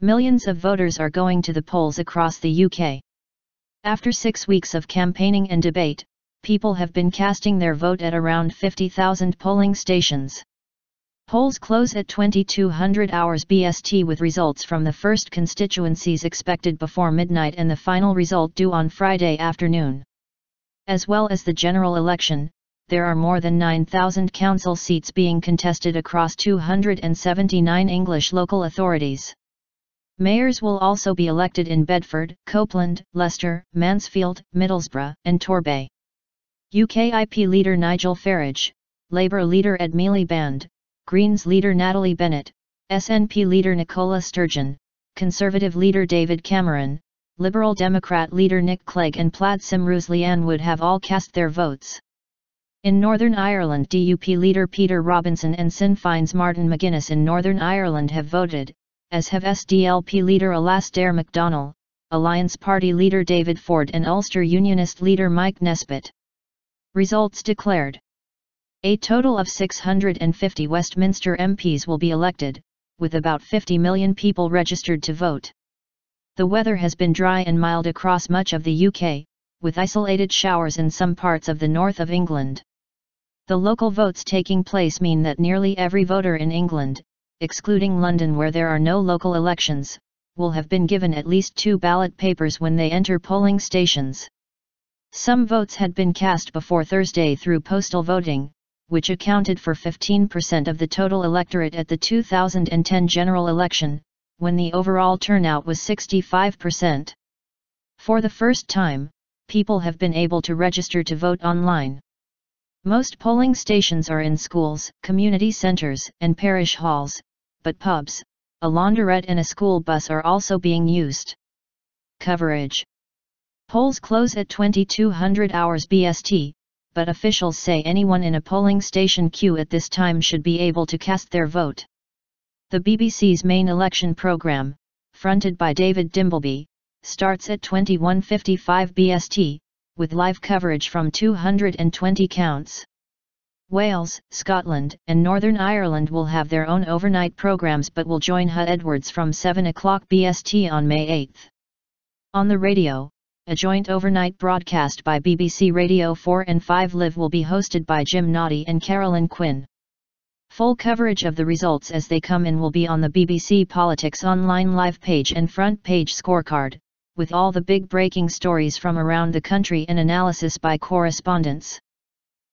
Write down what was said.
Millions of voters are going to the polls across the UK. After 6 weeks of campaigning and debate, people have been casting their vote at around 50,000 polling stations. Polls close at 2200 hours BST with results from the first constituencies expected before midnight and the final result due on Friday afternoon. As well as the general election, there are more than 9,000 council seats being contested across 279 English local authorities. Mayors will also be elected in Bedford, Copeland, Leicester, Mansfield, Middlesbrough and Torbay. UKIP leader Nigel Farage, Labour leader Ed Miliband, Greens leader Natalie Bennett, SNP leader Nicola Sturgeon, Conservative leader David Cameron, Liberal Democrat leader Nick Clegg and Plaid Cymru's Leanne would have all cast their votes. In Northern Ireland DUP leader Peter Robinson and Sinn Féin's Martin McGuinness in Northern Ireland have voted, as have SDLP leader Alasdair McDonnell, Alliance Party leader David Ford and Ulster Unionist leader Mike Nesbitt. Results declared. A total of 650 Westminster MPs will be elected, with about 50 million people registered to vote. The weather has been dry and mild across much of the UK, with isolated showers in some parts of the north of England. The local votes taking place mean that nearly every voter in England, excluding London where there are no local elections, will have been given at least 2 ballot papers when they enter polling stations. Some votes had been cast before Thursday through postal voting, which accounted for 15% of the total electorate at the 2010 general election, when the overall turnout was 65%. For the first time, people have been able to register to vote online. Most polling stations are in schools, community centres and parish halls, but pubs, a laundrette and a school bus are also being used. Coverage. Polls close at 2200 hours BST, but officials say anyone in a polling station queue at this time should be able to cast their vote. The BBC's main election programme, fronted by David Dimbleby, starts at 21:55 BST, with live coverage from 220 counts. Wales, Scotland and Northern Ireland will have their own overnight programmes but will join Hugh Edwards from 7 o'clock BST on May 8. On the radio, a joint overnight broadcast by BBC Radio 4 and 5 Live will be hosted by Jim Noddy and Carolyn Quinn. Full coverage of the results as they come in will be on the BBC Politics Online live page and front page scorecard, with all the big breaking stories from around the country and analysis by correspondents.